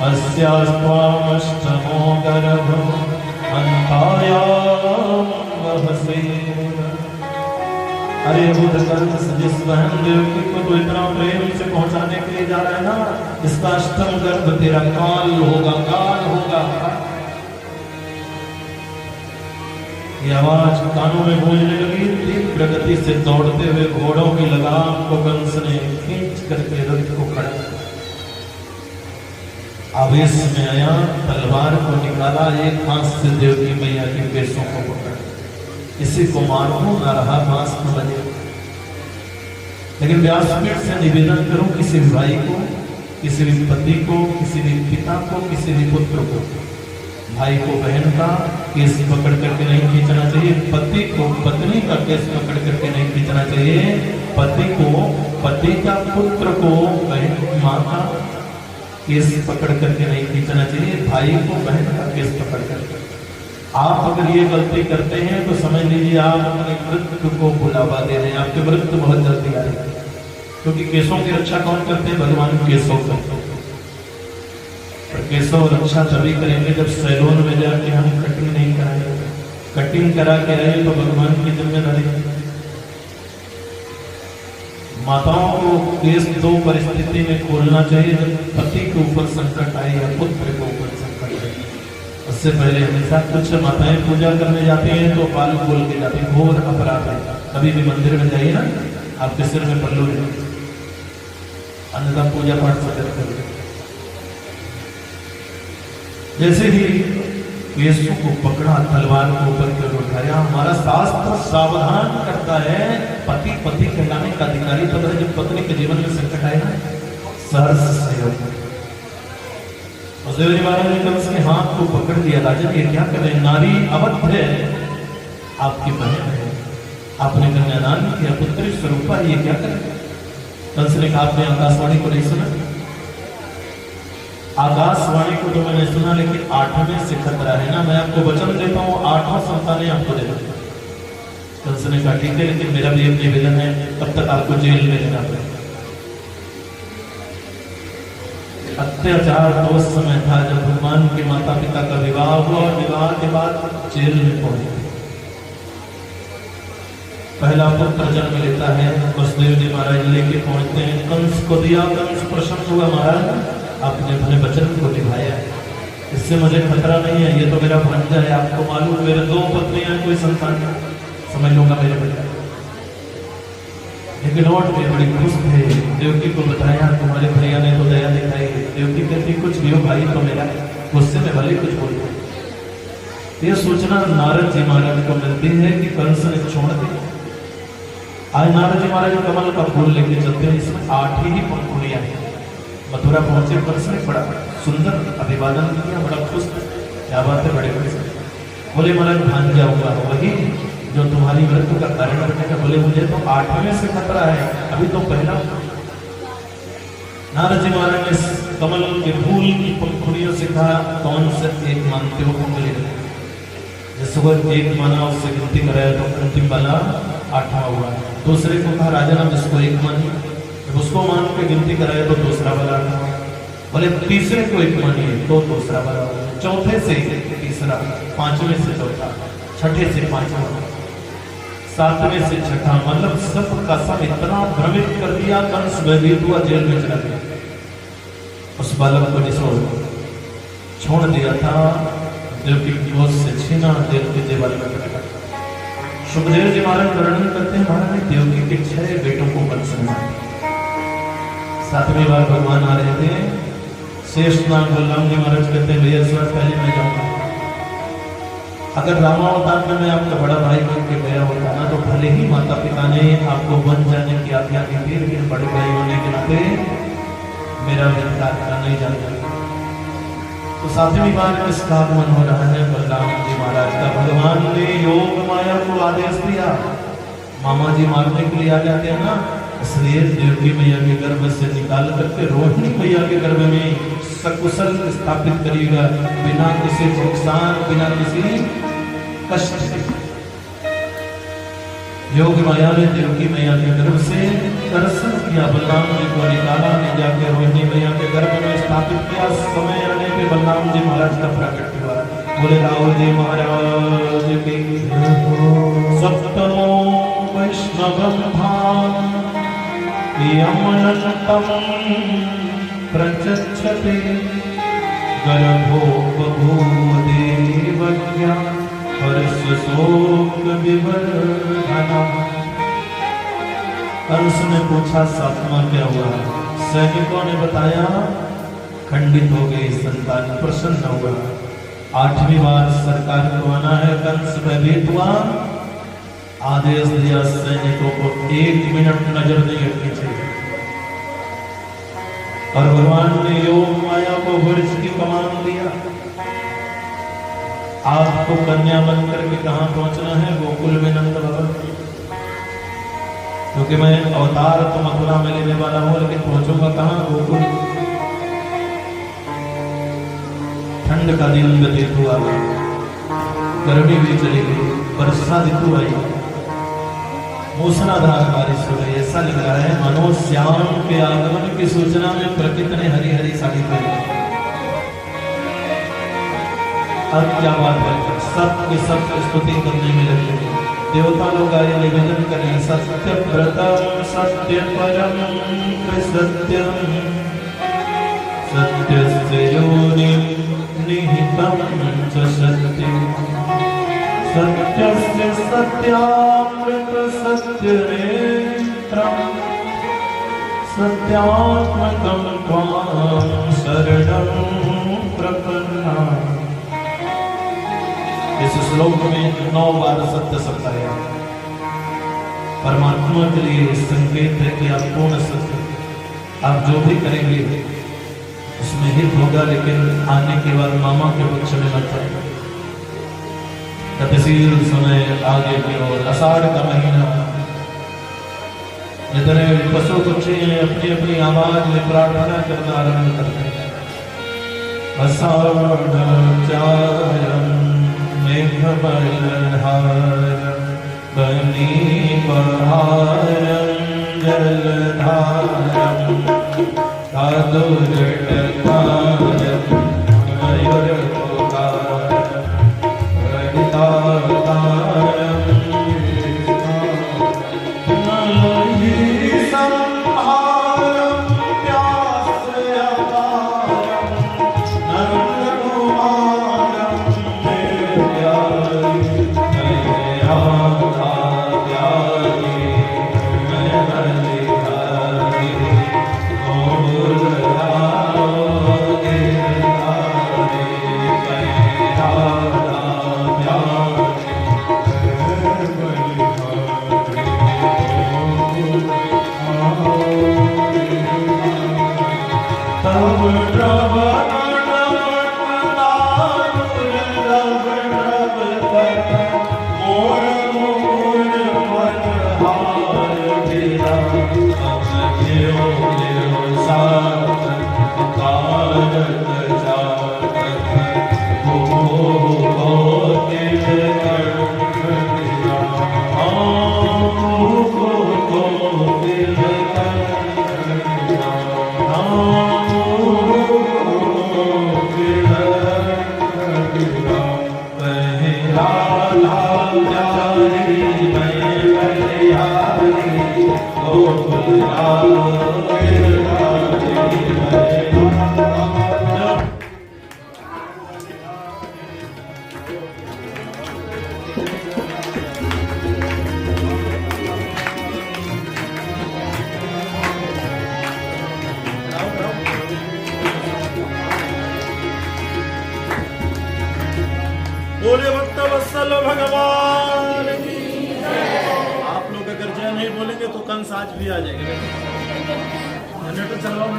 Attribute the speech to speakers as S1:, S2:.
S1: अस्यास्त्वामष्टमो गर्भो अन्तायां वहसे। अरे बुध कंस जिस बहन देवकी को तो इतना प्रेम से पहुंचाने के लिए जा रहा है ना, इसका अष्टम गर्भ तेरा काल होगा, काल होगा। ये आवाज कानों में गूंजने लगी। तीव्र गति से दौड़ते हुए घोड़ों की लगाम को कंस ने खींच करके रथ को खड़ा, आवेश में आया, तलवार को निकाला, एक हाथ से देवकी मैया के केसों को पकड़ा, इसी को मारो ना रहा बांस न बजे। लेकिन व्यासपीठ से निवेदन करूं, किसी भी भाई को, किसी भी पति को, किसी भी पिता को, किसी भी पुत्र को, भाई को बहन का केस पकड़ करके नहीं खींचना चाहिए, पति को पत्नी का केस पकड़ करके नहीं खींचना चाहिए, पति को पति का, पुत्र को बहन माँ का केस पकड़ करके नहीं खींचना चाहिए, भाई को बहन का केस पकड़ करके। आप अगर ये गलती करते हैं तो समझ लीजिए आप अपने मृत्यु को बुलावा दे रहे हैं, आपकी मृत्यु बहुत जल्दी आ रही है। क्योंकि केसों की रक्षा कौन करते हैं? भगवान केशव करते हैं। और केशव रक्षा तभी करेंगे जब सैलून में जाके हम कटिंग नहीं कराएंगे। कटिंग करा के आए तो भगवान की जिम्मेदारी। माताओं को केस दो परिस्थिति में खोलना चाहिए, जब पति के ऊपर संकट आए या पुत्र के ऊपर संकट आए। उससे पहले हमेशा कुछ माताएं पूजा करने जाती हैं तो बाल खोल के जाती हैं, घोर अपराध है। कभी भी मंदिर में जाइए ना, आपके सिर में पल्लू है, अन्यथा पूजा पाठ से करते। जैसे ही यीशु को पकड़ा, तलवार को ऊपर कर उठाया, हमारा शास्त्र सावधान करता है, पति पति कहलाने का अधिकारी तब है जब पत्नी के जीवन में संकट आए ना, सहर्ष सहयोग। महाराज ने कंस के हाथ को पकड़ लिया, राजन ये क्या कर रहे हैं? नारी अवध है, आपकी बहन है, आपने कन्यादान किया, पुत्री स्वरूपा, ये क्या कर रहे? कंस ने कहा आपने आकाशवाणी को नहीं सुना? आकाशवाणी को तो मैंने सुना, लेकिन 8वें से खतरा है ना, मैं आपको वचन देता हूँ 8वां संतानें आपको देता हूँ। कंस ने कहा ठीक है, लेकिन मेरा भी एक निवेदन है, तब तक आपको जेल में रहना पड़ेगा। अत्याचार तो उस समय था जब भगवान के माता पिता का विवाह हुआ और विवाह के बाद जेल में पहुंचे। पहला पुत्र जन्म लेता है, वसुदेव जी महाराज लेके पहुंचते हैं, कंस को दिया, कंस प्रसन्न हुआ, महाराज आपने अपने वचन को निभाया, इससे मुझे खतरा नहीं है, ये तो मेरा भांजा है, आपको मालूम मेरे 2 पत्नियां, कोई संतान समझ लूंगा मेरे बच्चा। लेकिन लौट में बड़ी खुश थे, देवकी को बताया तुम्हारे भैया ने तो दया दिखाई। देवकी कहती कुछ भी हो भाई तो मेरा, गुस्से में भले कुछ बोल। ये सूचना नारद जी महाराज को मिलती है कि कंस ने छोड़ दी। आज नारद जी महाराज कमल का फूल लेके चलते हैं, इसमें 8 ही पंखुड़ियां हैं। मथुरा पहुंचे, कंस ने बड़ा सुंदर अभिवादन किया, बड़ा खुश, क्या बात है, बड़े खुश। बोले महाराज भांजा हुआ वही जो तुम्हारी मृत्यु का कारण बनेगा। बोले मुझे तो 8वें से खतरा है, अभी तो पहला। नारद जी महाराज ने कमल के फूल की पंखुड़ियों से कहा कौन से एक मानते हो? उंगली जिसको एक माना उससे गिनती कराया तो अंतिम वाला 8वां हुआ। दूसरे को कहा राजा जिसको एक मानी, जब उसको मान के गिनती कराया तो दूसरा वाला। बोले तीसरे को एक मानिए तो दूसरा वाला, चौथे से तीसरा, 5वें से चौथा, छठे से 5वां, 7वें से छठा, मतलब सब का सब इतना भ्रमित कर दिया, कंस भयभीत हुआ, जेल में चला गया। उस बालक को जिसको छोड़ दिया था, देवकी की गोद से छीना, देवकी देवाल में पटका। सुखदेव जी महाराज वर्णन करते हैं, महाराज देवकी के 6 बेटों को वंश में 7वीं बार भगवान आ रहे थे। शेषनाग बलराम जी महाराज कहते हैं भैया इस बार पहले मैं जाऊंगा। अगर रामावतार में मैं आपका बड़ा भाई बन के गया होता ना, तो भले ही माता पिता ने आपको वन जाने की आज्ञा दी थी, लेकिन बड़े भाई होने के नाते मेरा विचार करना नहीं जानता। तो 7वीं बार किसका आगमन हो रहा है? बलराम जी महाराज का। भगवान ने योग माया को आदेश दिया, मामा जी मारने के लिए आ जाते हैं ना, इसलिए देवकी मैया के गर्भ से निकाल करके रोहिणी मैया के गर्भ में सकुशल स्थापित करिएगा, बिना किसी नुकसान, बिना किसी कष्ट। योग माया ने देवकी मैया के गर्भ से दर्शन किया, बलराम जी को निकाला, ले जाके रोहिणी मैया के गर्भ में स्थापित किया। समय आने पे बलराम जी महाराज का प्रकट हुआ। बोले राहुल जी महाराज की सप्तमो वैष्णवम भाम यमनतम प्रचक्षते गर्भो बभूदेवज्ञा हर्षशोक विवर्धना। कंस ने पूछा सातवां क्या हुआ? सैनिकों ने बताया खंडित हो गई संतान, प्रसन्न हुआ। आठवीं बार सरकार को आना है। कंस भयभीत हुआ, आदेश दिया सैनिकों को 1 मिनट नजर नहीं रखनी चाहिए। और भगवान ने योग माया को वृक्ष की कमान दिया। आपको कन्या बन करके कहां पहुंचना है? गोकुल में नंद भवन, क्योंकि मैं अवतार तो मथुरा में लेने वाला हूं, लेकिन पहुंचूंगा कहां? गोकुल। ठंड का दिन व्यतीत हुआ, गर्मी भी चली गई, वर्षा ऋतु आई, मूसलाधार बारिश हो गई। ऐसा लग रहा है मानो श्याम के आगमन की सूचना में प्रकृति ने हरी हरी साड़ी पहनी। अब क्या बात है, सबके सब स्तुति करने में लगे। देवता लोग आए निवेदन करें, सत्य व्रतम सत्य परम सत्यम सत्यस्य योनिं निहितं च सत्यं सत्यस्य सत्यामृत सत्यनेत्रं सत्यात्मकं त्वां शरणं प्रपन्नामि। इस श्लोक में 9 बार सत्य शब्द आया। परमात्मा के लिए संकेत है कि आप पूर्ण सत्य, आप जो भी करेंगे उसमें हित होगा, लेकिन आने के बाद मामा के पक्ष में मत जाएगा। गतिशील समय आगे की ओर, आषाढ़ का महीना, जितने पशु पक्षी हैं अपनी अपनी आवाज में प्रार्थना करना आरंभ करते हैं। आषाढ़ चायम बनी बहारं जलधारं कादुर्जटारं मयूरपुकारं हरितावतारं नलयीसंहारं व्यासयातारं नन्दकुमारं बोले भक्त वत्सल भगवान की। आप लोग अगर जय नहीं बोलेंगे तो कंस आज भी आ जाएंगे। जनरेटर चलवाओ।